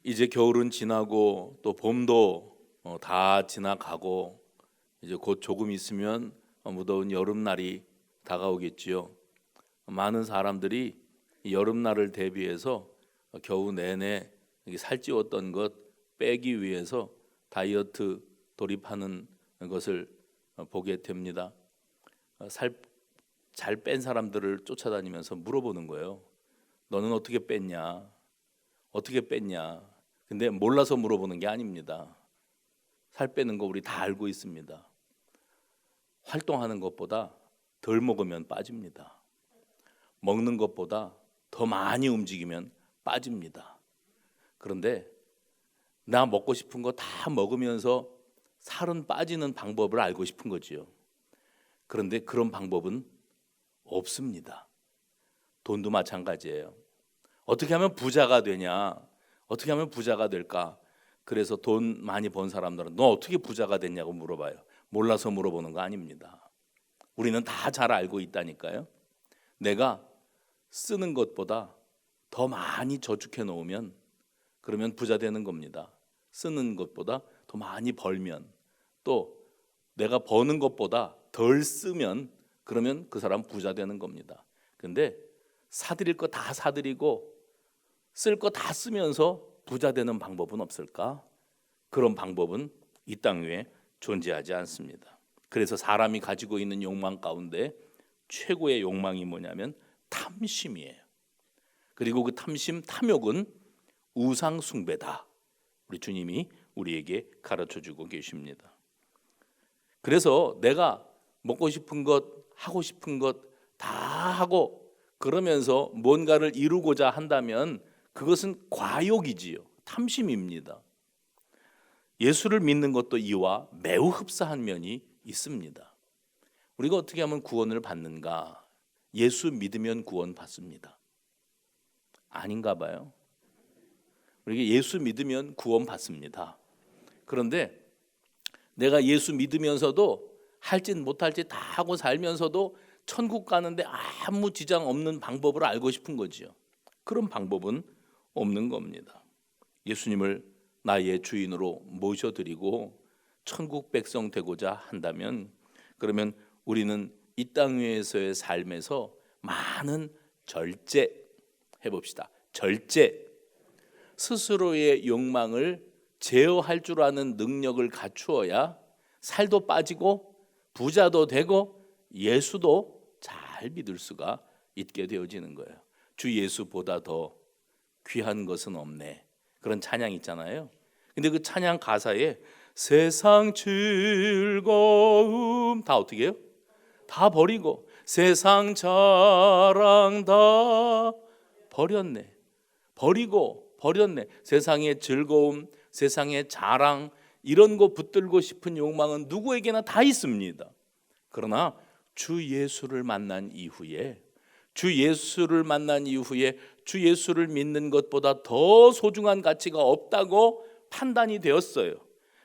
이제 겨울은 지나고 또 봄도 다 지나가고 이제 곧 조금 있으면 무더운 여름날이 다가오겠지요. 많은 사람들이 이 여름날을 대비해서 겨우 내내 살찌웠던 것 빼기 위해서 다이어트 돌입하는 것을 보게 됩니다. 살 잘 뺀 사람들을 쫓아다니면서 물어보는 거예요. 너는 어떻게 뺐냐? 어떻게 뺐냐? 근데 몰라서 물어보는 게 아닙니다. 살 빼는 거 우리 다 알고 있습니다. 활동하는 것보다 덜 먹으면 빠집니다. 먹는 것보다 더 많이 움직이면 빠집니다. 그런데 나 먹고 싶은 거 다 먹으면서 살은 빠지는 방법을 알고 싶은 거지요. 그런데 그런 방법은 없습니다. 돈도 마찬가지예요. 어떻게 하면 부자가 되냐? 어떻게 하면 부자가 될까? 그래서 돈 많이 번 사람들은 너 어떻게 부자가 됐냐고 물어봐요. 몰라서 물어보는 거 아닙니다. 우리는 다 잘 알고 있다니까요. 내가 쓰는 것보다 더 많이 저축해 놓으면 그러면 부자 되는 겁니다. 쓰는 것보다 더 많이 벌면, 또 내가 버는 것보다 덜 쓰면 그러면 그 사람 부자 되는 겁니다. 근데 사드릴 거 다 사드리고 쓸 거 다 쓰면서 부자 되는 방법은 없을까? 그런 방법은 이 땅 위에 존재하지 않습니다. 그래서 사람이 가지고 있는 욕망 가운데 최고의 욕망이 뭐냐면 탐심이에요. 그리고 그 탐심, 탐욕은 우상 숭배다. 우리 주님이 우리에게 가르쳐주고 계십니다. 그래서 내가 먹고 싶은 것, 하고 싶은 것 다 하고 그러면서 뭔가를 이루고자 한다면 그것은 과욕이지요. 탐심입니다. 예수를 믿는 것도 이와 매우 흡사한 면이 있습니다. 우리가 어떻게 하면 구원을 받는가? 예수 믿으면 구원 받습니다. 아닌가 봐요. 우리가 예수 믿으면 구원 받습니다. 그런데 내가 예수 믿으면서도 할짓 못할짓 다 하고 살면서도 천국 가는데 아무 지장 없는 방법을 알고 싶은 거지요. 그런 방법은 없는 겁니다. 예수님을 나의 주인으로 모셔드리고 천국 백성 되고자 한다면 그러면 우리는 이 땅 위에서의 삶에서 많은 절제 해봅시다. 절제, 스스로의 욕망을 제어할 줄 아는 능력을 갖추어야 살도 빠지고 부자도 되고 예수도 잘 믿을 수가 있게 되어지는 거예요. 주 예수보다 더 귀한 것은 없네. 그런 찬양 있잖아요. 근데 그 찬양 가사에 세상 즐거움 다 어떻게 해요? 다 버리고 세상 자랑 다 버렸네. 버렸네. 세상의 즐거움, 세상의 자랑 이런 거 붙들고 싶은 욕망은 누구에게나 다 있습니다. 그러나 주 예수를 만난 이후에 주 예수를 믿는 것보다 더 소중한 가치가 없다고 판단이 되었어요.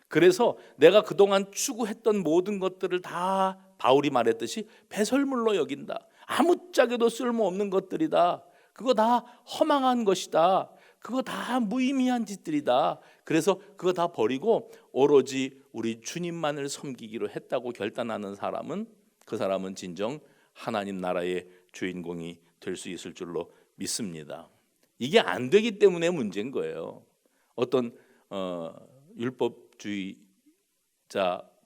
그래서 내가 그동안 추구했던 모든 것들을 다 바울이 말했듯이 배설물로 여긴다. 아무짝에도 쓸모없는 것들이다. 그거 다 허망한 것이다. 그거 다 무의미한 짓들이다. 그래서 그거 다 버리고 오로지 우리 주님만을 섬기기로 했다고 결단하는 사람은 그 사람은 진정 하나님 나라의 주인공이 될 수 있을 줄로 믿습니다. 이게 안 되기 때문에 문제인 거예요. 어떤 율법주의자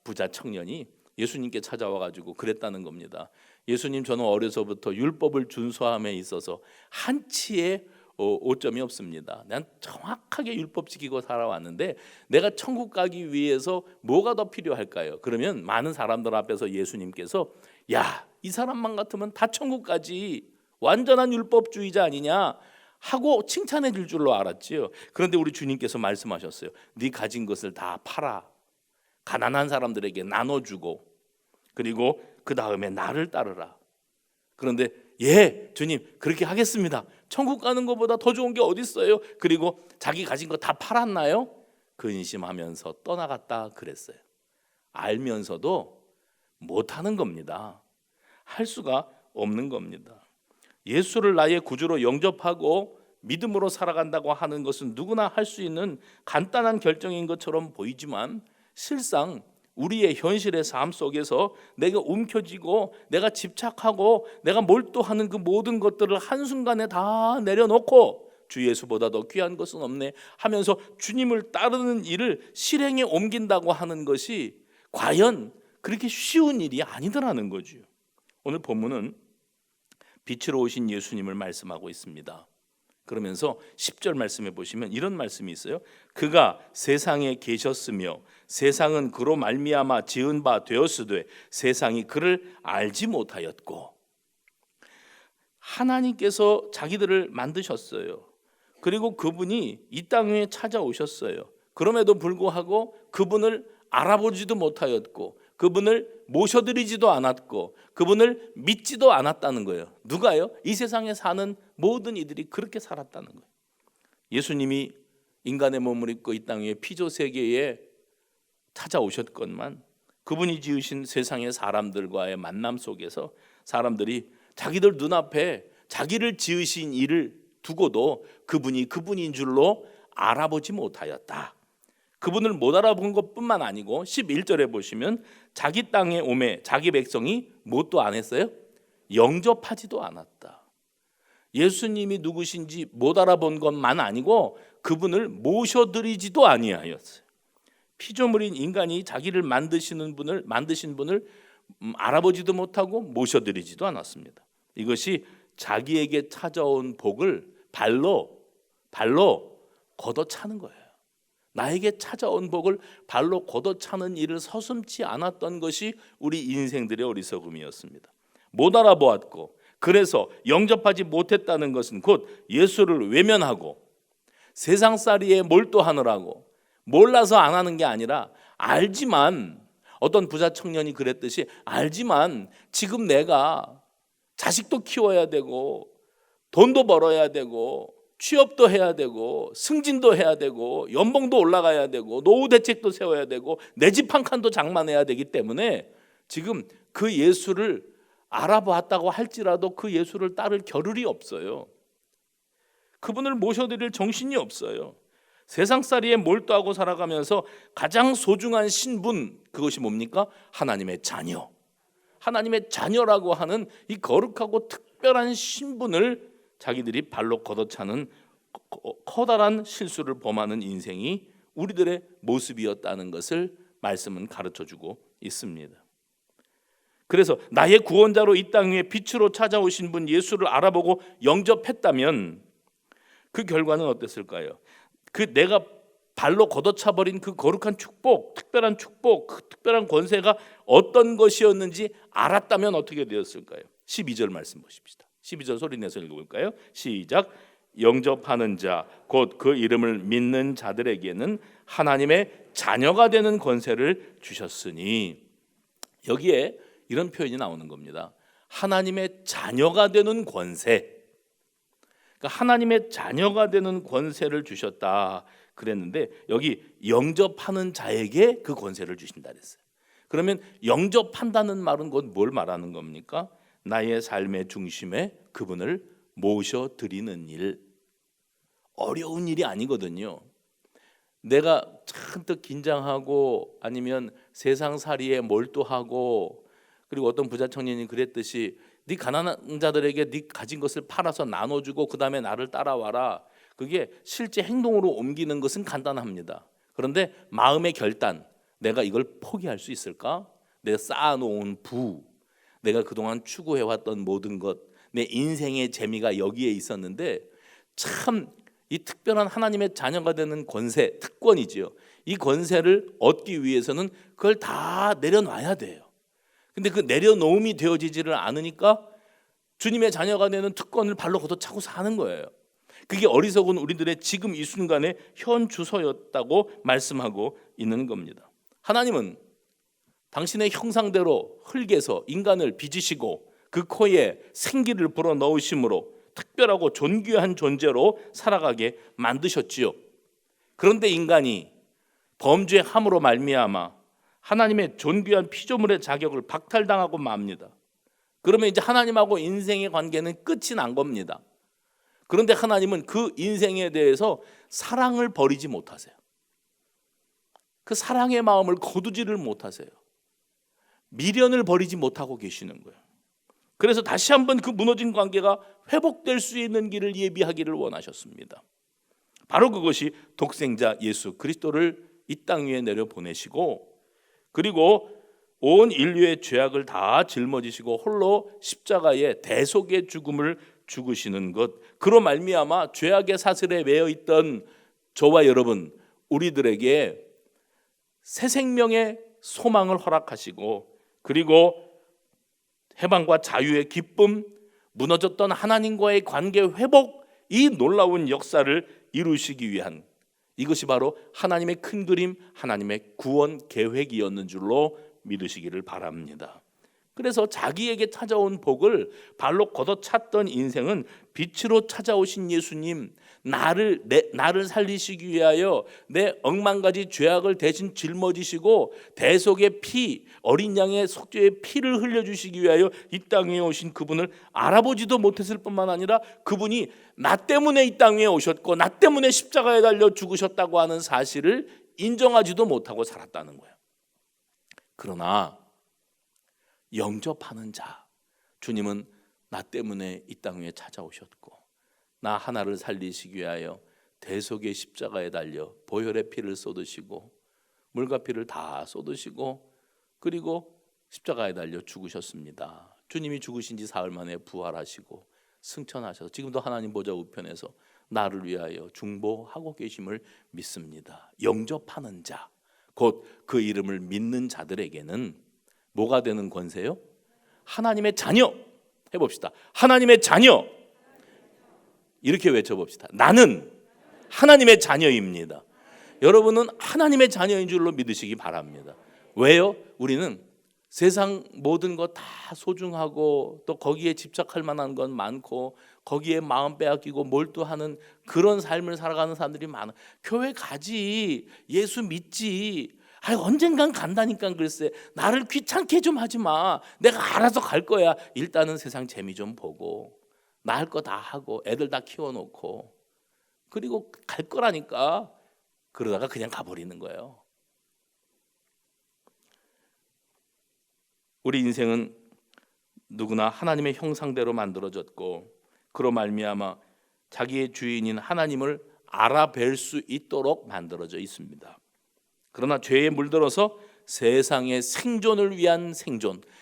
부자 청년이 예수님께 찾아와가지고 그랬다는 겁니다. 예수님, 저는 어려서부터 율법을 준수함에 있어서 한치의 오점이 없습니다. 난 정확하게 율법 지키고 살아왔는데 내가 천국 가기 위해서 뭐가 더 필요할까요? 그러면 많은 사람들 앞에서 예수님께서 야, 이 사람만 같으면 다 천국 가지, 완전한 율법주의자 아니냐 하고 칭찬해 줄 줄로 알았지요. 그런데 우리 주님께서 말씀하셨어요. 네 가진 것을 다 팔아 가난한 사람들에게 나눠주고 그리고 그 다음에 나를 따르라. 그런데 예, 주님 그렇게 하겠습니다. 천국 가는 것보다 더 좋은 게 어디 있어요? 그리고 자기 가진 거 다 팔았나요? 근심하면서 떠나갔다 그랬어요. 알면서도 못하는 겁니다. 할 수가 없는 겁니다. 예수를 나의 구주로 영접하고 믿음으로 살아간다고 하는 것은 누구나 할 수 있는 간단한 결정인 것처럼 보이지만 실상 우리의 현실의 삶 속에서 내가 움켜쥐고 내가 집착하고 내가 몰두하는 그 모든 것들을 한순간에 다 내려놓고 주 예수보다 더 귀한 것은 없네 하면서 주님을 따르는 일을 실행에 옮긴다고 하는 것이 과연 그렇게 쉬운 일이 아니더라는 거죠. 오늘 본문은 빛으로 오신 예수님을 말씀하고 있습니다. 그러면서 10절 말씀해 보시면 이런 말씀이 있어요. 그가 세상에 계셨으며 세상은 그로 말미암아 지은 바 되었으되 세상이 그를 알지 못하였고. 하나님께서 자기들을 만드셨어요. 그리고 그분이 이 땅에 찾아오셨어요. 그럼에도 불구하고 그분을 알아보지도 못하였고 그분을 모셔드리지도 않았고 그분을 믿지도 않았다는 거예요. 누가요? 이 세상에 사는 모든 이들이 그렇게 살았다는 거예요. 예수님이 인간의 몸을 입고 이 땅 위에 피조 세계에 찾아오셨건만 그분이 지으신 세상의 사람들과의 만남 속에서 사람들이 자기들 눈앞에 자기를 지으신 이를 두고도 그분이 그분인 줄로 알아보지 못하였다. 그분을 못 알아본 것뿐만 아니고 11절에 보시면 자기 땅에 오매 자기 백성이 뭣도 안 했어요? 영접하지도 않았다. 예수님이 누구신지 못 알아본 것만 아니고 그분을 모셔드리지도 아니하였어요. 피조물인 인간이 자기를 만드신 분을 알아보지도 못하고 모셔드리지도 않았습니다. 이것이 자기에게 찾아온 복을 발로 걷어차는 거예요. 나에게 찾아온 복을 발로 걷어차는 일을 서슴지 않았던 것이 우리 인생들의 어리석음이었습니다. 못 알아보았고 그래서 영접하지 못했다는 것은 곧 예수를 외면하고 세상살이에 몰두하느라고 몰라서 안 하는 게 아니라 알지만, 어떤 부자 청년이 그랬듯이 알지만 지금 내가 자식도 키워야 되고 돈도 벌어야 되고 취업도 해야 되고 승진도 해야 되고 연봉도 올라가야 되고 노후 대책도 세워야 되고 내 집 한 칸도 장만해야 되기 때문에 지금 그 예수를 알아봤다고 할지라도 그 예수를 따를 겨를이 없어요. 그분을 모셔드릴 정신이 없어요. 세상살이에 몰두하고 살아가면서 가장 소중한 신분, 그것이 뭡니까? 하나님의 자녀. 하나님의 자녀라고 하는 이 거룩하고 특별한 신분을 자기들이 발로 걷어차는 커다란 실수를 범하는 인생이 우리들의 모습이었다는 것을 말씀은 가르쳐주고 있습니다. 그래서 나의 구원자로 이 땅 위에 빛으로 찾아오신 분 예수를 알아보고 영접했다면 그 결과는 어땠을까요? 그 내가 발로 걷어차버린 그 거룩한 축복, 특별한 축복, 그 특별한 권세가 어떤 것이었는지 알았다면 어떻게 되었을까요? 12절 말씀 보십시다. 12절 소리내서 읽어볼까요? 시작. 영접하는 자 곧 그 이름을 믿는 자들에게는 하나님의 자녀가 되는 권세를 주셨으니, 여기에 이런 표현이 나오는 겁니다. 하나님의 자녀가 되는 권세. 그러니까 하나님의 자녀가 되는 권세를 주셨다 그랬는데 여기 영접하는 자에게 그 권세를 주신다 그랬어요. 그러면 영접한다는 말은 곧 뭘 말하는 겁니까? 나의 삶의 중심에 그분을 모셔드리는 일. 어려운 일이 아니거든요. 내가 잔뜩 긴장하고 아니면 세상살이에 몰두하고, 그리고 어떤 부자 청년이 그랬듯이 네 가난한 자들에게 네 가진 것을 팔아서 나눠주고 그 다음에 나를 따라와라. 그게 실제 행동으로 옮기는 것은 간단합니다. 그런데 마음의 결단, 내가 이걸 포기할 수 있을까? 내가 쌓아놓은 부, 내가 그동안 추구해왔던 모든 것, 내 인생의 재미가 여기에 있었는데 참 이 특별한 하나님의 자녀가 되는 권세, 특권이지요. 이 권세를 얻기 위해서는 그걸 다 내려놔야 돼요. 근데 그 내려놓음이 되어지지를 않으니까 주님의 자녀가 되는 특권을 발로 걷어차고 사는 거예요. 그게 어리석은 우리들의 지금 이 순간의 현 주소였다고 말씀하고 있는 겁니다. 하나님은 당신의 형상대로 흙에서 인간을 빚으시고 그 코에 생기를 불어넣으심으로 특별하고 존귀한 존재로 살아가게 만드셨지요. 그런데 인간이 범죄함으로 말미암아 하나님의 존귀한 피조물의 자격을 박탈당하고 맙니다. 그러면 이제 하나님하고 인생의 관계는 끝이 난 겁니다. 그런데 하나님은 그 인생에 대해서 사랑을 버리지 못하세요. 그 사랑의 마음을 거두지를 못하세요. 미련을 버리지 못하고 계시는 거예요. 그래서 다시 한번 그 무너진 관계가 회복될 수 있는 길을 예비하기를 원하셨습니다. 바로 그것이 독생자 예수 그리스도를 이 땅 위에 내려 보내시고, 그리고 온 인류의 죄악을 다 짊어지시고 홀로 십자가의 대속의 죽음을 죽으시는 것, 그로 말미암아 죄악의 사슬에 매여 있던 저와 여러분, 우리들에게 새 생명의 소망을 허락하시고, 그리고 해방과 자유의 기쁨, 무너졌던 하나님과의 관계 회복, 이 놀라운 역사를 이루시기 위한, 이것이 바로 하나님의 큰 그림, 하나님의 구원 계획이었는 줄로 믿으시기를 바랍니다. 그래서 자기에게 찾아온 복을 발로 걷어찼던 인생은 빛으로 찾아오신 예수님, 나를 살리시기 위하여 내 억만가지 죄악을 대신 짊어지시고 대속의 피, 어린 양의 속죄의 피를 흘려주시기 위하여 이 땅에 오신 그분을 알아보지도 못했을 뿐만 아니라, 그분이 나 때문에 이 땅에 오셨고 나 때문에 십자가에 달려 죽으셨다고 하는 사실을 인정하지도 못하고 살았다는 거예요. 그러나 영접하는 자, 주님은 나 때문에 이 땅 위에 찾아오셨고 나 하나를 살리시기 위하여 대속의 십자가에 달려 보혈의 피를 쏟으시고 물과 피를 다 쏟으시고, 그리고 십자가에 달려 죽으셨습니다. 주님이 죽으신 지 사흘 만에 부활하시고 승천하셔서 지금도 하나님 보좌 우편에서 나를 위하여 중보하고 계심을 믿습니다. 영접하는 자, 곧 그 이름을 믿는 자들에게는 뭐가 되는 권세요? 하나님의 자녀. 해봅시다. 하나님의 자녀. 이렇게 외쳐봅시다. 나는 하나님의 자녀입니다. 여러분은 하나님의 자녀인 줄로 믿으시기 바랍니다. 왜요? 우리는 세상 모든 것 다 소중하고 또 거기에 집착할 만한 건 많고 거기에 마음 빼앗기고 몰두하는 그런 삶을 살아가는 사람들이 많아. 교회 가지, 예수 믿지, 언젠간 간다니까. 글쎄, 나를 귀찮게 좀 하지 마, 내가 알아서 갈 거야. 일단은 세상 재미 좀 보고 나 할 거 다 하고 애들 다 키워놓고 그리고 갈 거라니까. 그러다가 그냥 가버리는 거예요. 우리 인생은 누구나 하나님의 형상대로 만들어졌고 그로 말미암아 자기의 주인인 하나님을 알아뵐 수 있도록 만들어져 있습니다. 그러나 죄에 물들어서 세상의 생존을 위한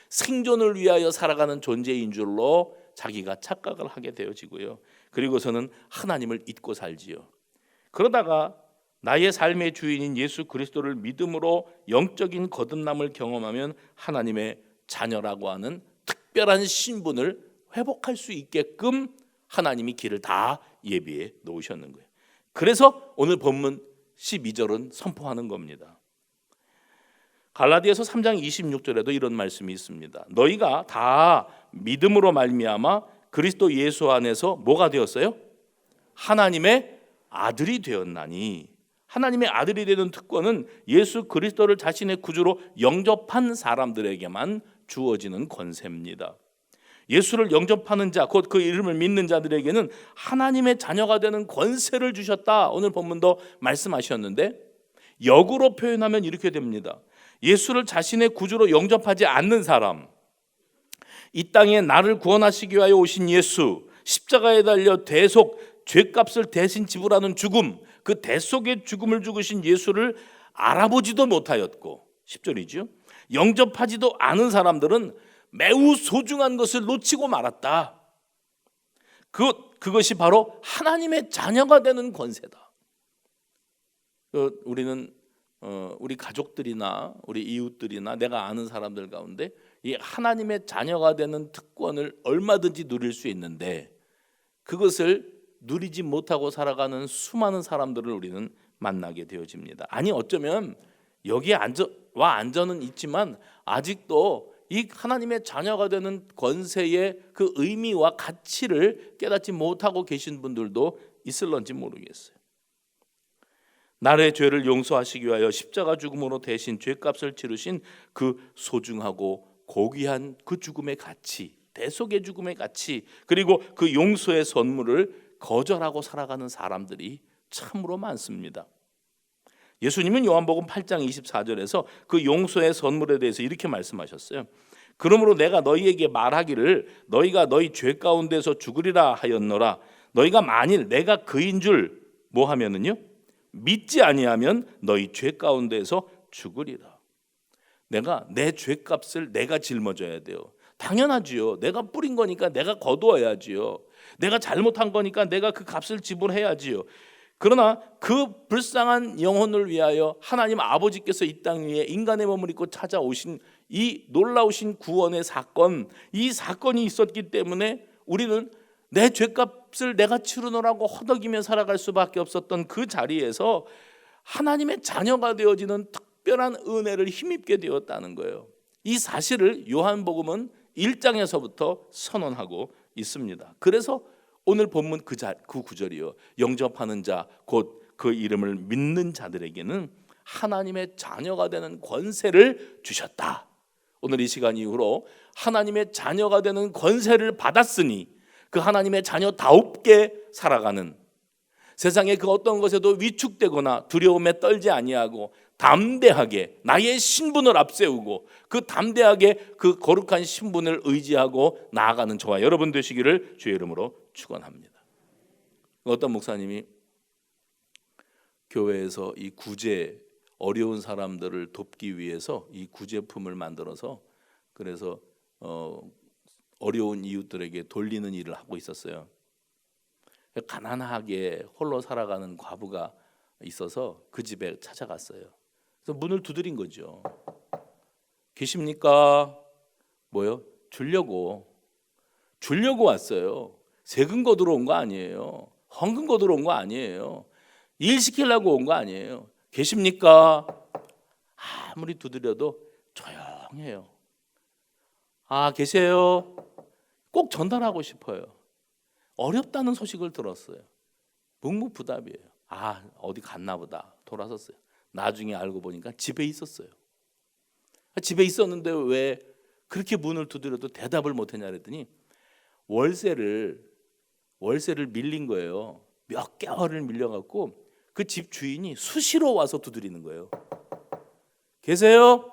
생존을 위하여 살아가는 존재인 줄로 자기가 착각을 하게 되어지고요. 그리고서는 하나님을 잊고 살지요. 그러다가 나의 삶의 주인인 예수 그리스도를 믿음으로 영적인 거듭남을 경험하면 하나님의 자녀라고 하는 특별한 신분을 회복할 수 있게끔 하나님이 길을 다 예비해 놓으셨는 거예요. 그래서 오늘 본문 12절은 선포하는 겁니다. 갈라디아서 3장 26절에도 이런 말씀이 있습니다. 너희가 다 믿음으로 말미암아 그리스도 예수 안에서 뭐가 되었어요? 하나님의 아들이 되었나니. 하나님의 아들이 되는 특권은 예수 그리스도를 자신의 구주로 영접한 사람들에게만 주어지는 권세입니다. 예수를 영접하는 자, 곧 그 이름을 믿는 자들에게는 하나님의 자녀가 되는 권세를 주셨다. 오늘 본문도 말씀하셨는데, 역으로 표현하면 이렇게 됩니다. 예수를 자신의 구주로 영접하지 않는 사람, 이 땅에 나를 구원하시기 위하여 오신 예수, 십자가에 달려 대속, 죄값을 대신 지불하는 죽음, 그 대속의 죽음을 죽으신 예수를 알아보지도 못하였고, 10절이죠. 영접하지도 않은 사람들은 매우 소중한 것을 놓치고 말았다. 그것이 바로 하나님의 자녀가 되는 권세다. 우리는 우리 가족들이나 우리 이웃들이나 내가 아는 사람들 가운데 이 하나님의 자녀가 되는 특권을 얼마든지 누릴 수 있는데 그것을 누리지 못하고 살아가는 수많은 사람들을 우리는 만나게 되어집니다. 아니, 어쩌면 여기에 안전은 있지만 아직도 이 하나님의 자녀가 되는 권세의 그 의미와 가치를 깨닫지 못하고 계신 분들도 있을런지 모르겠어요. 나의 죄를 용서하시기 위하여 십자가 죽음으로 대신 죄값을 치르신 그 소중하고 고귀한 그 죽음의 가치, 대속의 죽음의 가치, 그리고 그 용서의 선물을 거절하고 살아가는 사람들이 참으로 많습니다. 예수님은 요한복음 8장 24절에서 그 용서의 선물에 대해서 이렇게 말씀하셨어요. 그러므로 내가 너희에게 말하기를 너희가 너희 죄 가운데서 죽으리라 하였노라. 너희가 만일 내가 그인 줄 뭐 하면은요? 믿지 아니하면 너희 죄 가운데서 죽으리라. 내가 내 죄값을 내가 짊어져야 돼요. 당연하지요. 내가 뿌린 거니까 내가 거두어야지요. 내가 잘못한 거니까 내가 그 값을 지불해야지요. 그러나 그 불쌍한 영혼을 위하여 하나님 아버지께서 이 땅 위에 인간의 몸을 입고 찾아오신 이 놀라우신 구원의 사건, 이 사건이 있었기 때문에 우리는 내 죄값을 내가 치르노라고 허덕이며 살아갈 수밖에 없었던 그 자리에서 하나님의 자녀가 되어지는 특별한 은혜를 힘입게 되었다는 거예요. 이 사실을 요한복음은 1장에서부터 선언하고 있습니다. 그래서 오늘 본문 그 구절이요. 영접하는 자 곧 그 이름을 믿는 자들에게는 하나님의 자녀가 되는 권세를 주셨다. 오늘 이 시간 이후로 하나님의 자녀가 되는 권세를 받았으니 그 하나님의 자녀다웁게 살아가는, 세상의 그 어떤 것에도 위축되거나 두려움에 떨지 아니하고 담대하게 나의 신분을 앞세우고 그 담대하게 그 거룩한 신분을 의지하고 나아가는 저와 여러분 되시기를 주의 이름으로 축원합니다. 어떤 목사님이 교회에서 이 구제, 어려운 사람들을 돕기 위해서 이 구제품을 만들어서 그래서 어려운 이웃들에게 돌리는 일을 하고 있었어요. 가난하게 홀로 살아가는 과부가 있어서 그 집에 찾아갔어요. 그래서 문을 두드린 거죠. 계십니까? 뭐요? 주려고 왔어요. 세금 거두러 온 거 아니에요. 헌금 거두러 온 거 아니에요. 일 시키려고 온 거 아니에요. 계십니까? 아무리 두드려도 조용해요. 아, 계세요? 꼭 전달하고 싶어요. 어렵다는 소식을 들었어요. 묵묵부답이에요. 아, 어디 갔나 보다. 돌아섰어요. 나중에 알고 보니까 집에 있었어요. 집에 있었는데 왜 그렇게 문을 두드려도 대답을 못했냐 그랬더니 월세를 밀린 거예요. 몇 개월을 밀려갖고 그 집 주인이 수시로 와서 두드리는 거예요. 계세요?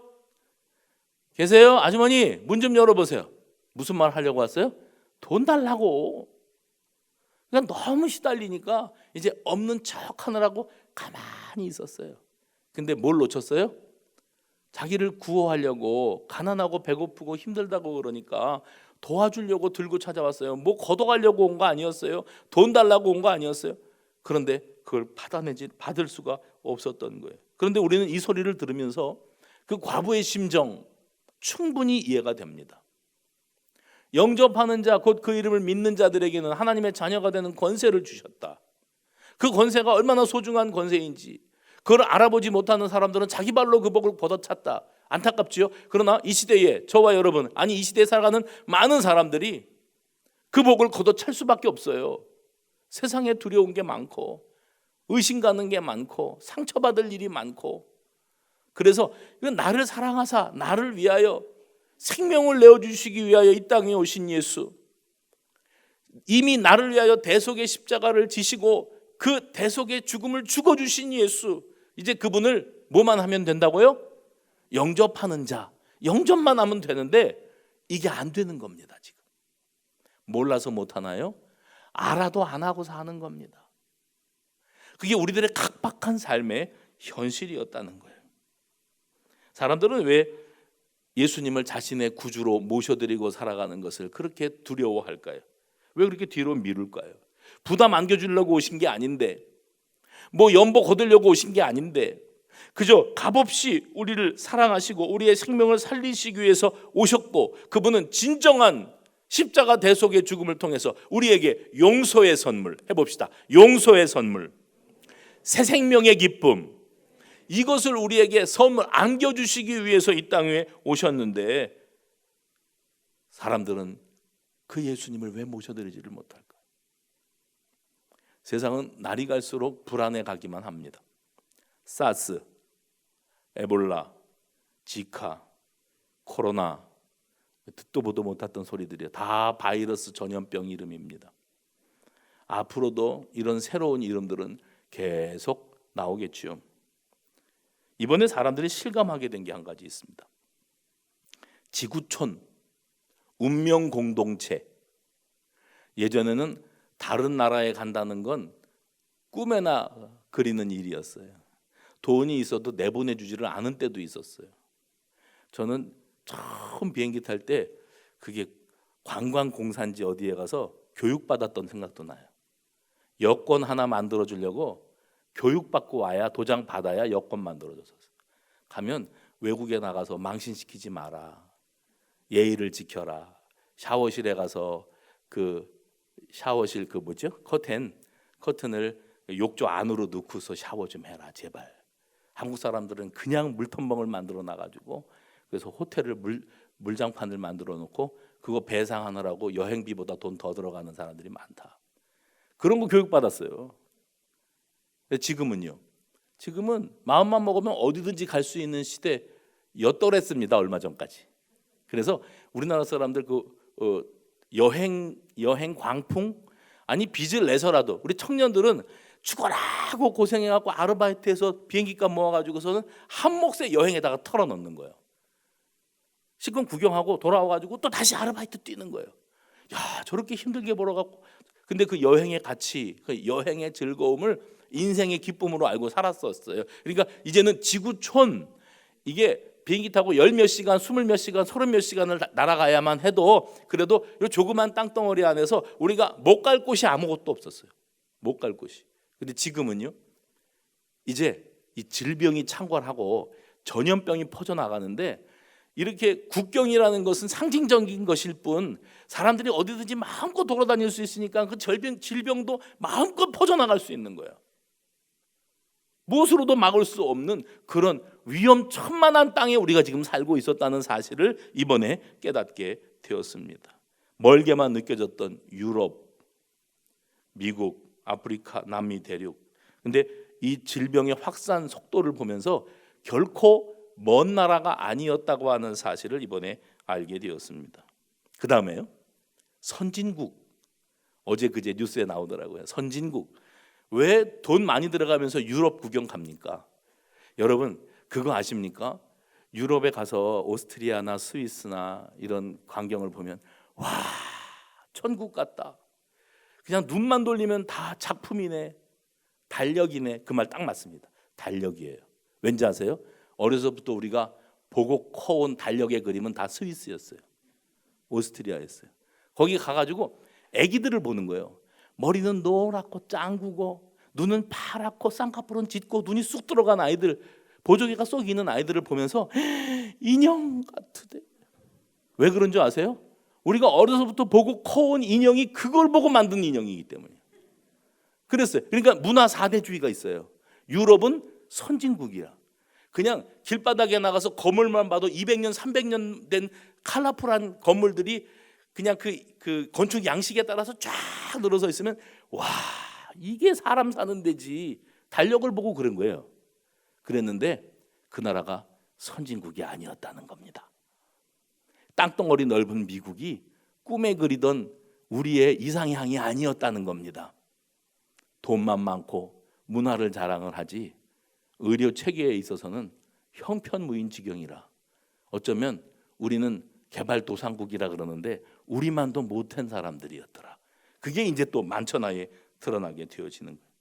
계세요? 아주머니 문 좀 열어보세요. 무슨 말 하려고 왔어요? 돈 달라고. 그러니까 너무 시달리니까 이제 없는 척 하느라고 가만히 있었어요. 근데 뭘 놓쳤어요? 자기를 구호하려고, 가난하고 배고프고 힘들다고 그러니까 도와주려고 들고 찾아왔어요. 뭐 걷어가려고 온 거 아니었어요. 돈 달라고 온 거 아니었어요. 그런데 그걸 받을 수가 없었던 거예요. 그런데 우리는 이 소리를 들으면서 그 과부의 심정 충분히 이해가 됩니다. 영접하는 자 곧 그 이름을 믿는 자들에게는 하나님의 자녀가 되는 권세를 주셨다. 그 권세가 얼마나 소중한 권세인지 그걸 알아보지 못하는 사람들은 자기 발로 그 복을 걷어찼다. 안타깝지요. 그러나 이 시대에 저와 여러분, 아니 이 시대에 살아가는 많은 사람들이 그 복을 걷어찰 수밖에 없어요. 세상에 두려운 게 많고 의심 가는 게 많고 상처받을 일이 많고, 그래서 나를 사랑하사 나를 위하여 생명을 내어주시기 위하여 이 땅에 오신 예수, 이미 나를 위하여 대속의 십자가를 지시고 그 대속의 죽음을 죽어주신 예수, 이제 그분을 뭐만 하면 된다고요? 영접하는 자, 영접만 하면 되는데 이게 안 되는 겁니다. 지금 몰라서 못하나요? 알아도 안 하고 사는 겁니다. 그게 우리들의 각박한 삶의 현실이었다는 거예요. 사람들은 왜 예수님을 자신의 구주로 모셔드리고 살아가는 것을 그렇게 두려워할까요? 왜 그렇게 뒤로 미룰까요? 부담 안겨주려고 오신 게 아닌데, 뭐 연보 거두려고 오신 게 아닌데, 그저 값없이 우리를 사랑하시고 우리의 생명을 살리시기 위해서 오셨고, 그분은 진정한 십자가 대속의 죽음을 통해서 우리에게 용서의 선물, 해봅시다. 용서의 선물, 새 생명의 기쁨, 이것을 우리에게 선물 안겨주시기 위해서 이 땅 위에 오셨는데 사람들은 그 예수님을 왜 모셔드리지를 못할까? 세상은 날이 갈수록 불안해 가기만 합니다. 사스, 에볼라, 지카, 코로나, 듣도 보도 못했던 소리들이에요. 다 바이러스 전염병 이름입니다. 앞으로도 이런 새로운 이름들은 계속 나오겠지요. 이번에 사람들이 실감하게 된 게 한 가지 있습니다. 지구촌, 운명 공동체. 예전에는 다른 나라에 간다는 건 꿈에나 그리는 일이었어요. 돈이 있어도 내보내주지를 않은 때도 있었어요. 저는 처음 비행기 탈 때 그게 관광공사인지 어디에 가서 교육받았던 생각도 나요. 여권 하나 만들어주려고 교육받고 와야, 도장 받아야 여권 만들어줬어요. 가면 외국에 나가서 망신시키지 마라, 예의를 지켜라, 샤워실에 가서 그 샤워실 커튼을 욕조 안으로 넣고서 샤워 좀 해라 제발. 한국 사람들은 그냥 물텀벙을 만들어 놔가지고, 그래서 호텔을 물장판을 만들어 놓고 그거 배상하느라고 여행비보다 돈 더 들어가는 사람들이 많다. 그런 거 교육받았어요. 근데 지금은요, 지금은 마음만 먹으면 어디든지 갈 수 있는 시대였더랬습니다. 얼마 전까지. 그래서 우리나라 사람들 여행 광풍, 아니 빚을 내서라도 우리 청년들은 죽어라고 고생해갖고 아르바이트해서 비행기값 모아가지고서는 한 몫의 여행에다가 털어넣는 거예요. 실컷 구경하고 돌아와가지고 또 다시 아르바이트 뛰는 거예요. 야, 저렇게 힘들게 벌어갖고. 근데 그 여행의 가치, 그 여행의 즐거움을 인생의 기쁨으로 알고 살았었어요. 그러니까 이제는 지구촌, 이게 비행기 타고 열 몇 시간, 20 몇 시간, 30 몇 시간을 날아가야만 해도 그래도 이 조그만 땅덩어리 안에서 우리가 못 갈 곳이 아무것도 없었어요. 못 갈 곳이. 근데 지금은요, 이제 이 질병이 창궐하고 전염병이 퍼져나가는데, 이렇게 국경이라는 것은 상징적인 것일 뿐 사람들이 어디든지 마음껏 돌아다닐 수 있으니까 그 질병도 마음껏 퍼져나갈 수 있는 거예요. 무엇으로도 막을 수 없는 그런 위험천만한 땅에 우리가 지금 살고 있었다는 사실을 이번에 깨닫게 되었습니다. 멀게만 느껴졌던 유럽, 미국, 아프리카, 남미 대륙. 근데 이 질병의 확산 속도를 보면서 결코 먼 나라가 아니었다고 하는 사실을 이번에 알게 되었습니다. 그 다음에요, 선진국. 어제 그제 뉴스에 나오더라고요. 선진국. 왜 돈 많이 들어가면서 유럽 구경 갑니까? 여러분 그거 아십니까? 유럽에 가서 오스트리아나 스위스나 이런 광경을 보면 와, 천국 같다. 그냥 눈만 돌리면 다 작품이네, 달력이네. 그 말 딱 맞습니다. 달력이에요. 왠지 아세요? 어려서부터 우리가 보고 커온 달력의 그림은 다 스위스였어요. 오스트리아였어요. 거기 가가지고 애기들을 보는 거예요. 머리는 노랗고 짱구고 눈은 파랗고 쌍꺼풀은 짙고 눈이 쑥 들어간 아이들, 보조개가 쏙 있는 아이들을 보면서 인형 같으대. 왜 그런 줄 아세요? 우리가 어려서부터 보고 커온 인형이 그걸 보고 만든 인형이기 때문이에요. 그랬어요. 그러니까 문화 4대주의가 있어요. 유럽은 선진국이야. 그냥 길바닥에 나가서 건물만 봐도 200년, 300년 된 컬러풀한 건물들이 그냥 그 건축 양식에 따라서 쫙 늘어서 있으면 와, 이게 사람 사는 데지. 달력을 보고 그런 거예요. 그랬는데 그 나라가 선진국이 아니었다는 겁니다. 땅덩어리 넓은 미국이 꿈에 그리던 우리의 이상향이 아니었다는 겁니다. 돈만 많고 문화를 자랑을 하지 의료 체계에 있어서는 형편무인 지경이라. 어쩌면 우리는 개발도상국이라 그러는데 우리만도 못한 사람들이었더라. 그게 이제 또 만천하에 드러나게 되어지는 거예요.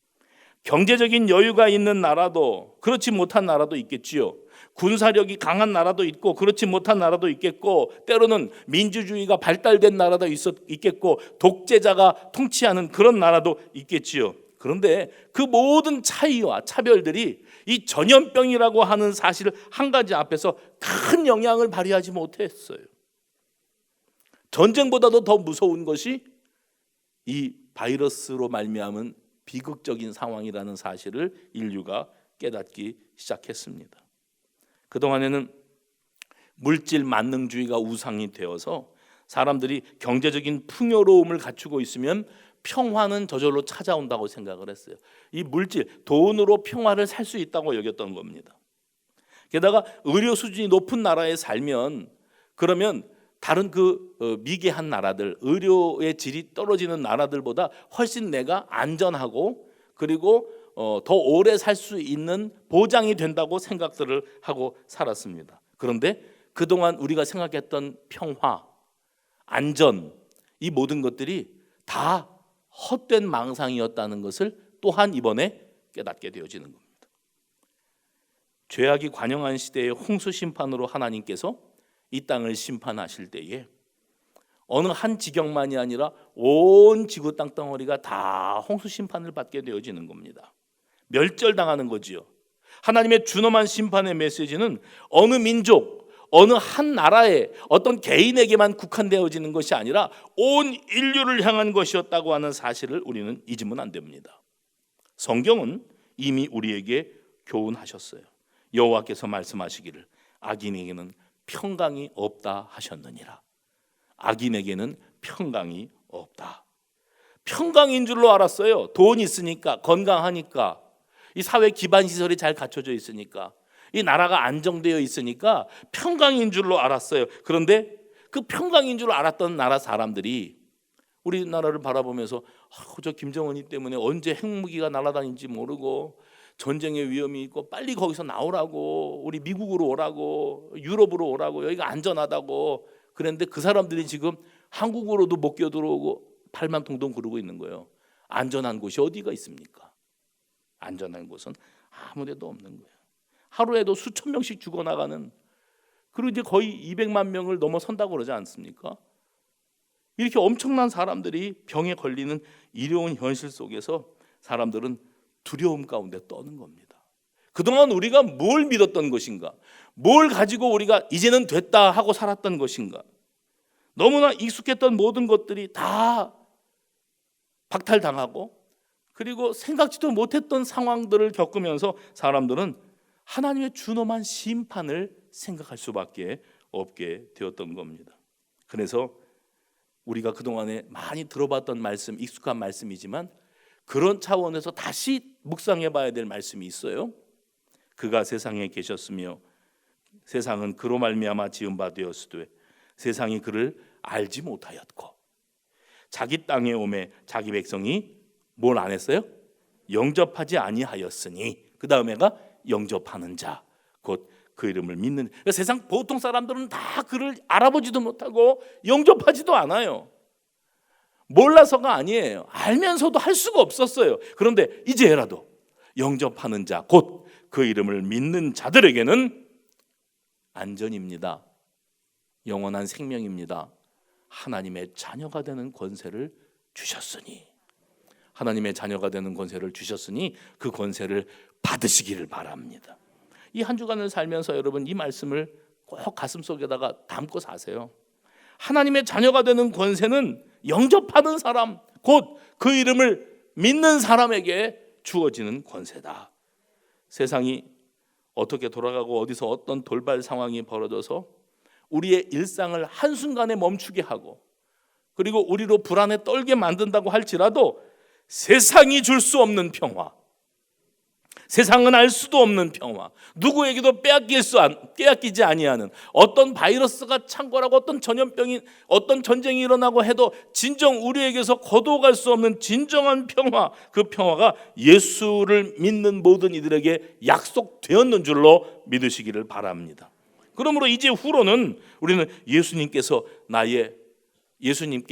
경제적인 여유가 있는 나라도 그렇지 못한 나라도 있겠지요. 군사력이 강한 나라도 있고 그렇지 못한 나라도 있겠고, 때로는 민주주의가 발달된 나라도 있겠고 독재자가 통치하는 그런 나라도 있겠지요. 그런데 그 모든 차이와 차별들이 이 전염병이라고 하는 사실 한 가지 앞에서 큰 영향을 발휘하지 못했어요. 전쟁보다도 더 무서운 것이 이 바이러스로 말미암은 비극적인 상황이라는 사실을 인류가 깨닫기 시작했습니다. 그동안에는 물질 만능주의가 우상이 되어서 사람들이 경제적인 풍요로움을 갖추고 있으면 평화는 저절로 찾아온다고 생각을 했어요. 이 물질, 돈으로 평화를 살 수 있다고 여겼던 겁니다. 게다가 의료 수준이 높은 나라에 살면 그러면 다른 미개한 나라들, 의료의 질이 떨어지는 나라들보다 훨씬 내가 안전하고 그리고 더 오래 살 수 있는 보장이 된다고 생각들을 하고 살았습니다. 그런데 그동안 우리가 생각했던 평화, 안전, 이 모든 것들이 다 헛된 망상이었다는 것을 또한 이번에 깨닫게 되어지는 겁니다. 죄악이 관영한 시대의 홍수 심판으로 하나님께서 이 땅을 심판하실 때에 어느 한 지경만이 아니라 온 지구 땅덩어리가 다 홍수 심판을 받게 되어지는 겁니다. 멸절당하는 거지요. 하나님의 준엄한 심판의 메시지는 어느 민족, 어느 한 나라의 어떤 개인에게만 국한되어지는 것이 아니라 온 인류를 향한 것이었다고 하는 사실을 우리는 잊으면 안 됩니다. 성경은 이미 우리에게 교훈하셨어요. 여호와께서 말씀하시기를 악인에게는 평강이 없다 하셨느니라. 악인에게는 평강이 없다. 평강인 줄로 알았어요. 돈이 있으니까, 건강하니까, 이 사회 기반 시설이 잘 갖춰져 있으니까, 이 나라가 안정되어 있으니까 평강인 줄로 알았어요. 그런데 그 평강인 줄 알았던 나라 사람들이 우리나라를 바라보면서 저 김정은이 때문에 언제 핵무기가 날아다니는지 모르고 전쟁의 위험이 있고 빨리 거기서 나오라고, 우리 미국으로 오라고, 유럽으로 오라고, 여기가 안전하다고. 그런데 그 사람들이 지금 한국으로도 못 끼어들어오고 발만 동동 구르고 있는 거예요. 안전한 곳이 어디가 있습니까? 안전한 곳은 아무 데도 없는 거예요. 하루에도 수천 명씩 죽어나가는, 그리고 이제 거의 200만 명을 넘어선다고 그러지 않습니까? 이렇게 엄청난 사람들이 병에 걸리는 이로운 현실 속에서 사람들은 두려움 가운데 떠는 겁니다. 그동안 우리가 뭘 믿었던 것인가? 뭘 가지고 우리가 이제는 됐다 하고 살았던 것인가? 너무나 익숙했던 모든 것들이 다 박탈당하고 그리고 생각지도 못했던 상황들을 겪으면서 사람들은 하나님의 준엄한 심판을 생각할 수밖에 없게 되었던 겁니다. 그래서 우리가 그동안에 많이 들어봤던 말씀, 익숙한 말씀이지만 그런 차원에서 다시 묵상해 봐야 될 말씀이 있어요. 그가 세상에 계셨으며 세상은 그로 말미암아 지은 바 되었으되 세상이 그를 알지 못하였고 자기 땅에 오매 자기 백성이 뭘 안 했어요? 영접하지 아니하였으니, 그 다음에가 영접하는 자, 곧 그 이름을 믿는. 그러니까 세상 보통 사람들은 다 그를 알아보지도 못하고 영접하지도 않아요. 몰라서가 아니에요. 알면서도 할 수가 없었어요. 그런데 이제라도 영접하는 자, 곧 그 이름을 믿는 자들에게는 안전입니다. 영원한 생명입니다. 하나님의 자녀가 되는 권세를 주셨으니, 하나님의 자녀가 되는 권세를 주셨으니 그 권세를 받으시기를 바랍니다. 이 한 주간을 살면서 여러분 이 말씀을 꼭 가슴속에다가 담고 사세요. 하나님의 자녀가 되는 권세는 영접하는 사람, 곧 그 이름을 믿는 사람에게 주어지는 권세다. 세상이 어떻게 돌아가고 어디서 어떤 돌발 상황이 벌어져서 우리의 일상을 한순간에 멈추게 하고 그리고 우리로 불안에 떨게 만든다고 할지라도 세상이 줄 수 없는 평화, 세상은 알 수도 없는 평화, 누구에게도 빼앗기지 아니하는, 어떤 바이러스가 창궐하고 어떤 전염병이, 어떤 전쟁이 일어나고 해도 진정 우리에게서 거둬갈 수 없는 진정한 평화, 그 평화가 예수를 믿는 모든 이들에게 약속되었는 줄로 믿으시기를 바랍니다. 그러므로 이제 후로는 우리는 예수님께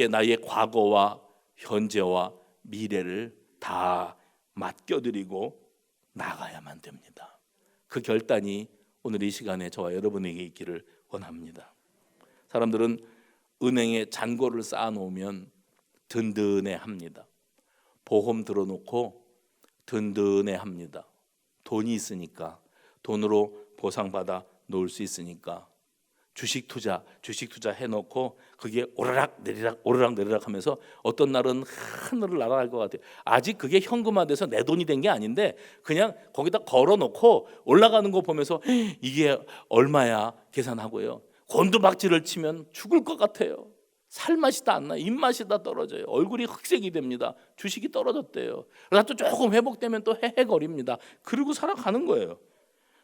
나의 과거와 현재와 미래를 다 맡겨드리고 나가야만 됩니다. 그 결단이 오늘 이 시간에 저와 여러분에게 있기를 원합니다. 사람들은 은행에 잔고를 쌓아놓으면 든든해합니다. 보험 들어놓고 든든해합니다. 돈이 있으니까, 돈으로 보상받아 놓을 수 있으니까. 주식 투자 해놓고 그게 오르락 내리락 하면서 어떤 날은 하늘을 날아갈 것 같아요. 아직 그게 현금화돼서 내 돈이 된 게 아닌데 그냥 거기다 걸어놓고 올라가는 거 보면서 이게 얼마야 계산하고요. 곤두박질을 치면 죽을 것 같아요. 살맛이 다 안 나요. 입맛이 다 떨어져요. 얼굴이 흑색이 됩니다. 주식이 떨어졌대요. 그러다 또 조금 회복되면 또 헤헤거립니다. 그리고 살아가는 거예요.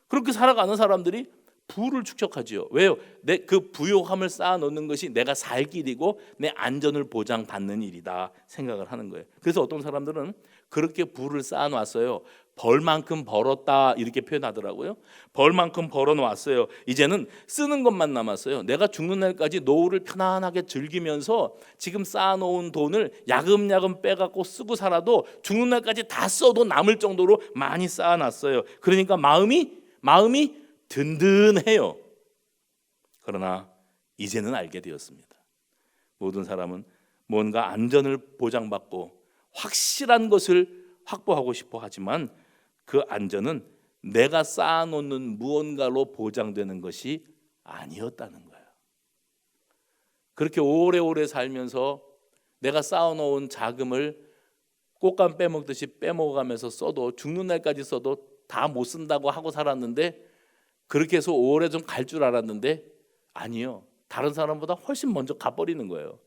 그렇게 살아가는 사람들이 부를 축적하지요. 왜요? 내 그 부요함을 쌓아놓는 것이 내가 살 길이고 내 안전을 보장받는 일이다 생각을 하는 거예요. 그래서 어떤 사람들은 그렇게 부를 쌓아놨어요. 벌만큼 벌었다 이렇게 표현하더라고요. 벌만큼 벌어놓았어요. 이제는 쓰는 것만 남았어요. 내가 죽는 날까지 노후를 편안하게 즐기면서 지금 쌓아놓은 돈을 야금야금 빼갖고 쓰고 살아도 죽는 날까지 다 써도 남을 정도로 많이 쌓아놨어요. 그러니까 마음이 든든해요. 그러나 이제는 알게 되었습니다. 모든 사람은 뭔가 안전을 보장받고 확실한 것을 확보하고 싶어 하지만 그 안전은 내가 쌓아놓는 무언가로 보장되는 것이 아니었다는 거예요. 그렇게 오래오래 살면서 내가 쌓아놓은 자금을 꽃감 빼먹듯이 빼먹어가면서 써도 죽는 날까지 써도 다 못 쓴다고 하고 살았는데, 그렇게 해서 오래 좀 갈 줄 알았는데 아니요. 다른 사람보다 훨씬 먼저 가버리는 거예요.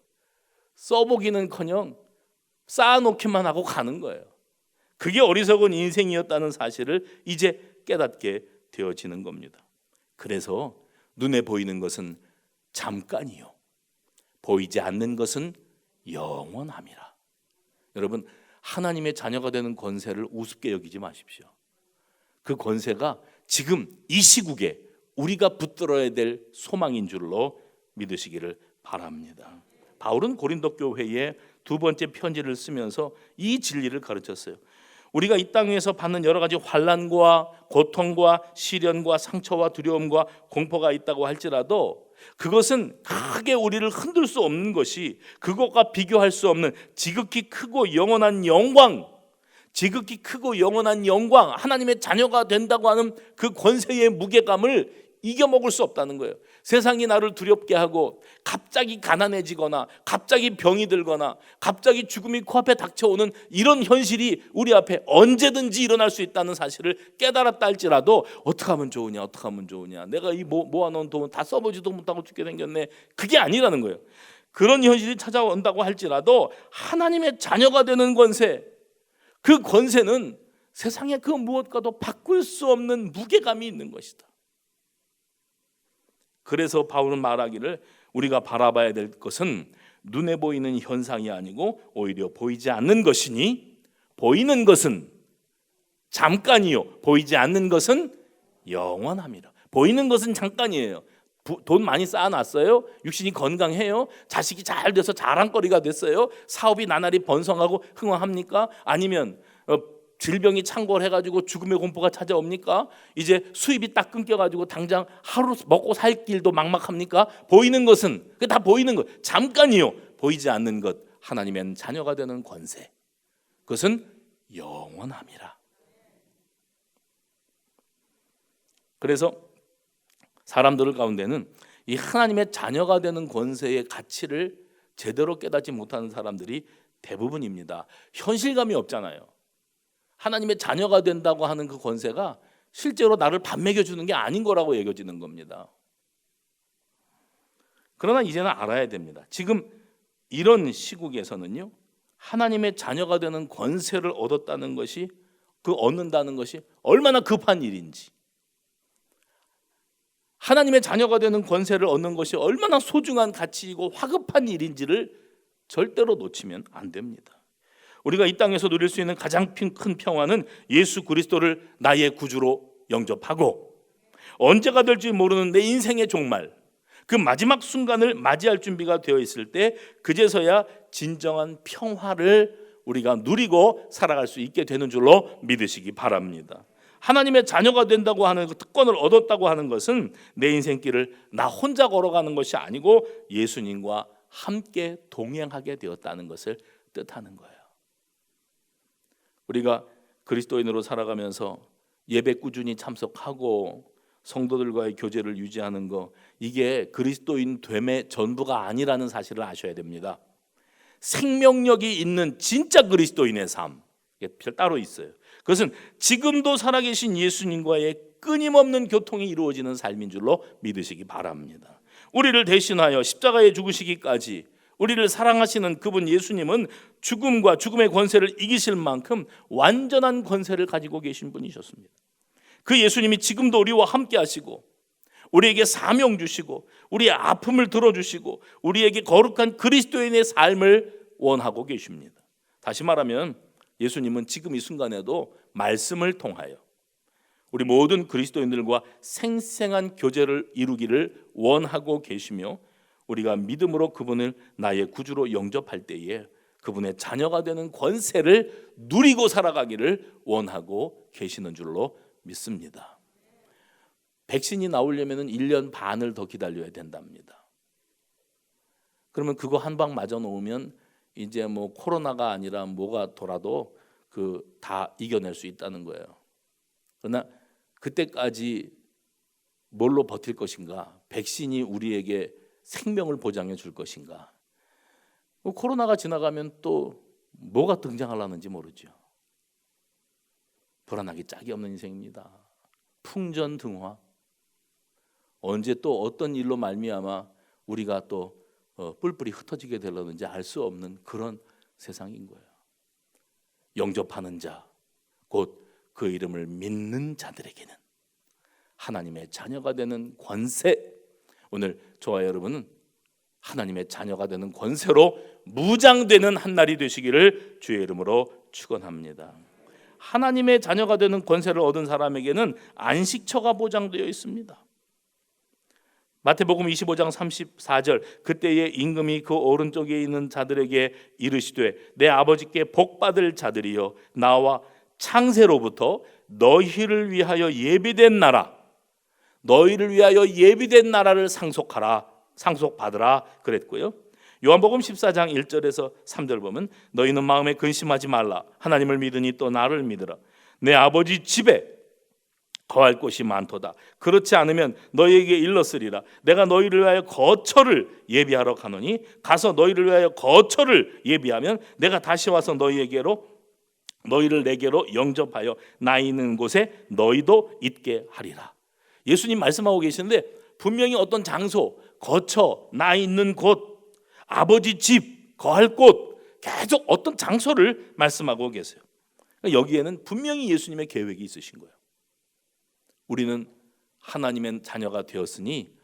써보기는커녕 쌓아놓기만 하고 가는 거예요. 그게 어리석은 인생이었다는 사실을 이제 깨닫게 되어지는 겁니다. 그래서 눈에 보이는 것은 잠깐이요, 보이지 않는 것은 영원함이라. 여러분, 하나님의 자녀가 되는 권세를 우습게 여기지 마십시오. 그 권세가 지금 이 시국에 우리가 붙들어야 될 소망인 줄로 믿으시기를 바랍니다. 바울은 고린도 교회에 두 번째 편지를 쓰면서 이 진리를 가르쳤어요. 우리가 이 땅에서 받는 여러 가지 환난과 고통과 시련과 상처와 두려움과 공포가 있다고 할지라도 그것은 크게 우리를 흔들 수 없는 것이, 그것과 비교할 수 없는 지극히 크고 영원한 영광, 지극히 크고 영원한 영광, 하나님의 자녀가 된다고 하는 그 권세의 무게감을 이겨먹을 수 없다는 거예요. 세상이 나를 두렵게 하고 갑자기 가난해지거나 갑자기 병이 들거나 갑자기 죽음이 코앞에 닥쳐오는 이런 현실이 우리 앞에 언제든지 일어날 수 있다는 사실을 깨달았다 할지라도 어떻게 하면 좋으냐, 내가 이 모아놓은 돈 다 써보지도 못하고 죽게 생겼네, 그게 아니라는 거예요. 그런 현실이 찾아온다고 할지라도 하나님의 자녀가 되는 권세, 그 권세는 세상의 그 무엇과도 바꿀 수 없는 무게감이 있는 것이다. 그래서 바울은 말하기를 우리가 바라봐야 될 것은 눈에 보이는 현상이 아니고 오히려 보이지 않는 것이니, 보이는 것은 잠깐이요, 보이지 않는 것은 영원함이라. 보이는 것은 잠깐이에요. 돈 많이 쌓아놨어요. 육신이 건강해요. 자식이 잘 돼서 자랑거리가 됐어요. 사업이 나날이 번성하고 흥황합니까? 아니면 질병이 창궐해가지고 죽음의 공포가 찾아옵니까? 이제 수입이 딱 끊겨가지고 당장 하루 먹고 살 길도 막막합니까? 보이는 것은, 그게 다 보이는 것, 잠깐이요. 보이지 않는 것, 하나님의 자녀가 되는 권세, 그것은 영원함이라. 그래서 사람들 가운데는 이 하나님의 자녀가 되는 권세의 가치를 제대로 깨닫지 못하는 사람들이 대부분입니다. 현실감이 없잖아요. 하나님의 자녀가 된다고 하는 그 권세가 실제로 나를 밥 먹여주는 게 아닌 거라고 여겨지는 겁니다. 그러나 이제는 알아야 됩니다. 지금 이런 시국에서는요, 하나님의 자녀가 되는 권세를 얻었다는 것이, 그 얻는다는 것이 얼마나 급한 일인지, 하나님의 자녀가 되는 권세를 얻는 것이 얼마나 소중한 가치이고 화급한 일인지를 절대로 놓치면 안 됩니다. 우리가 이 땅에서 누릴 수 있는 가장 큰 평화는 예수 그리스도를 나의 구주로 영접하고 언제가 될지 모르는 내 인생의 종말, 그 마지막 순간을 맞이할 준비가 되어 있을 때 그제서야 진정한 평화를 우리가 누리고 살아갈 수 있게 되는 줄로 믿으시기 바랍니다. 하나님의 자녀가 된다고 하는 그 특권을 얻었다고 하는 것은 내 인생길을 나 혼자 걸어가는 것이 아니고 예수님과 함께 동행하게 되었다는 것을 뜻하는 거예요. 우리가 그리스도인으로 살아가면서 예배 꾸준히 참석하고 성도들과의 교제를 유지하는 거, 이게 그리스도인 됨의 전부가 아니라는 사실을 아셔야 됩니다. 생명력이 있는 진짜 그리스도인의 삶, 이게 따로 있어요. 그것은 지금도 살아계신 예수님과의 끊임없는 교통이 이루어지는 삶인 줄로 믿으시기 바랍니다. 우리를 대신하여 십자가에 죽으시기까지 우리를 사랑하시는 그분 예수님은 죽음과 죽음의 권세를 이기실 만큼 완전한 권세를 가지고 계신 분이셨습니다. 그 예수님이 지금도 우리와 함께 하시고 우리에게 사명 주시고 우리의 아픔을 들어주시고 우리에게 거룩한 그리스도인의 삶을 원하고 계십니다. 다시 말하면 예수님은 지금 이 순간에도 말씀을 통하여 우리 모든 그리스도인들과 생생한 교제를 이루기를 원하고 계시며 우리가 믿음으로 그분을 나의 구주로 영접할 때에 그분의 자녀가 되는 권세를 누리고 살아가기를 원하고 계시는 줄로 믿습니다. 백신이 나오려면 1년 반을 더 기다려야 된답니다. 그러면 그거 한 방 맞아 놓으면 이제 뭐 코로나가 아니라 뭐가 돌아도 다 이겨낼 수 있다는 거예요. 그러나 그때까지 뭘로 버틸 것인가? 백신이 우리에게 생명을 보장해 줄 것인가? 코로나가 지나가면 또 뭐가 등장하려는지 모르죠. 불안하기 짝이 없는 인생입니다. 풍전등화. 언제 또 어떤 일로 말미암아 우리가 또 뿔뿔이 흩어지게 되려는지 알 수 없는 그런 세상인 거예요. 영접하는 자, 곧 그 이름을 믿는 자들에게는 하나님의 자녀가 되는 권세. 오늘 저와 여러분은 하나님의 자녀가 되는 권세로 무장되는 한 날이 되시기를 주의 이름으로 축원합니다. 하나님의 자녀가 되는 권세를 얻은 사람에게는 안식처가 보장되어 있습니다. 마태복음 25장 34절 그때에 임금이 그 오른쪽에 있는 자들에게 이르시되 내 아버지께 복받을 자들이여 나와 창세로부터 너희를 위하여 예비된 나라 너희를 위하여 예비된 나라를 상속받으라 그랬고요. 요한복음 14장 1절에서 3절 보면 너희는 마음에 근심하지 말라 하나님을 믿으니 또 나를 믿으라 내 아버지 집에 거할 곳이 많도다 그렇지 않으면 너희에게 일렀으리라 내가 너희를 위하여 거처를 예비하러 가노니 가서 너희를 위하여 거처를 예비하면 내가 다시 와서 너희를 내게로 영접하여 나 있는 곳에 너희도 있게 하리라. 예수님 말씀하고 계시는데 분명히 어떤 장소, 거처, 나 있는 곳, 아버지 집, 거할 곳 계속 어떤 장소를 말씀하고 계세요. 여기에는 분명히 예수님의 계획이 있으신 거예요. 우리는 하나님의 자녀가 되었으니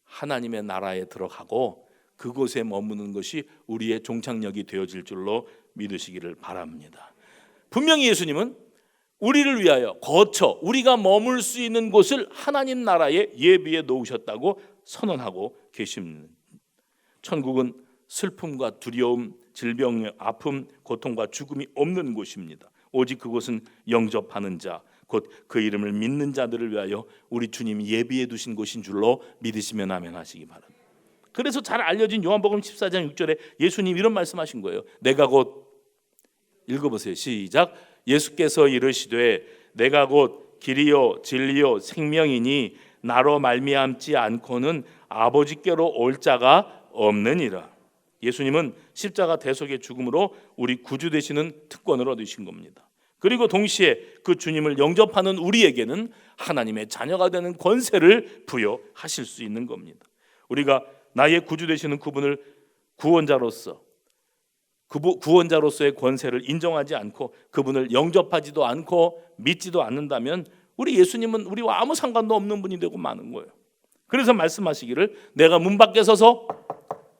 하나님의 나라에 들어가고 그곳에 머무는 것이 우리의 종착역이 되어질 줄로 믿으시기를 바랍니다. 분명히 예수님은 우리를 위하여 거처, 우리가 머물 수 있는 곳을 하나님 나라에 예비해 놓으셨다고 선언하고 계십니다. 천국은 슬픔과 두려움, 질병, 아픔, 고통과 죽음이 없는 곳입니다. 오직 그곳은 영접하는 자, 곧 그 이름을 믿는 자들을 위하여 우리 주님이 예비해 두신 곳인 줄로 믿으시면 아멘 하시기 바랍니다. 그래서 잘 알려진 요한복음 14장 6절에 예수님 이런 말씀하신 거예요. 내가 곧 읽어보세요. 시작. 예수께서 이르시되 내가 곧 길이요 진리요 생명이니 나로 말미암지 않고는 아버지께로 올 자가 없느니라. 예수님은 십자가 대속의 죽음으로 우리 구주 되시는 특권을 얻으신 겁니다. 그리고 동시에 그 주님을 영접하는 우리에게는 하나님의 자녀가 되는 권세를 부여하실 수 있는 겁니다. 우리가 나의 구주 되시는 그분을 구원자로서의 권세를 인정하지 않고 그분을 영접하지도 않고 믿지도 않는다면 우리 예수님은 우리와 아무 상관도 없는 분이 되고 마는 거예요. 그래서 말씀하시기를 내가 문 밖에 서서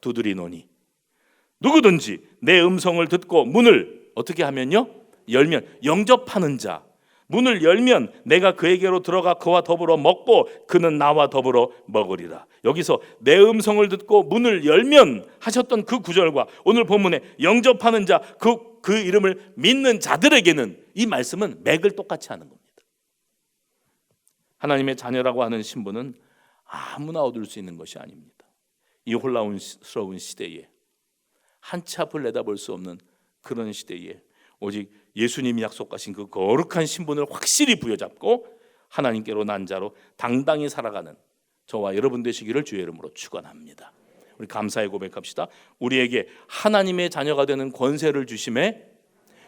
두드리노니 누구든지 내 음성을 듣고 문을 어떻게 하면요? 열면 영접하는 자 문을 열면 내가 그에게로 들어가 그와 더불어 먹고 그는 나와 더불어 먹으리라. 여기서 내 음성을 듣고 문을 열면 하셨던 그 구절과 오늘 본문에 영접하는 자 그 이름을 믿는 자들에게는 이 말씀은 맥을 똑같이 하는 겁니다. 하나님의 자녀라고 하는 신분은 아무나 얻을 수 있는 것이 아닙니다. 이 혼란스러운 시대에 한치 앞을 내다볼 수 없는 그런 시대에 오직 예수님이 약속하신 그 거룩한 신분을 확실히 부여잡고 하나님께로 난 자로 당당히 살아가는 저와 여러분 되시기를 주의 이름으로 축원합니다. 우리 감사의 고백합시다. 우리에게 하나님의 자녀가 되는 권세를 주심에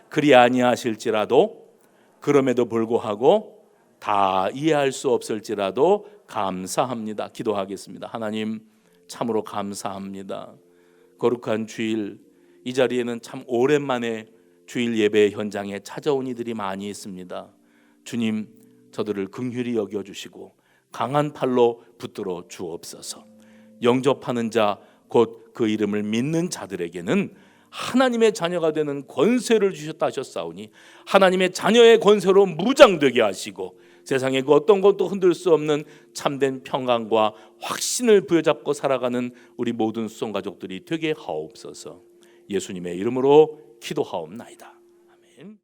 그리 아니하실지라도 그럼에도 불구하고 다 이해할 수 없을지라도 감사합니다. 기도하겠습니다. 하나님 참으로 감사합니다. 거룩한 주일 이 자리에는 참 오랜만에 주일 예배 현장에 찾아온 이들이 많이 있습니다. 주님 저들을 긍휼히 여겨주시고 강한 팔로 붙들어 주옵소서. 영접하는 자 곧 그 이름을 믿는 자들에게는 하나님의 자녀가 되는 권세를 주셨다 하셨사오니 하나님의 자녀의 권세로 무장되게 하시고 세상의 그 어떤 것도 흔들 수 없는 참된 평강과 확신을 부여잡고 살아가는 우리 모든 수송가족들이 되게 하옵소서. 예수님의 이름으로 기도하옵나이다.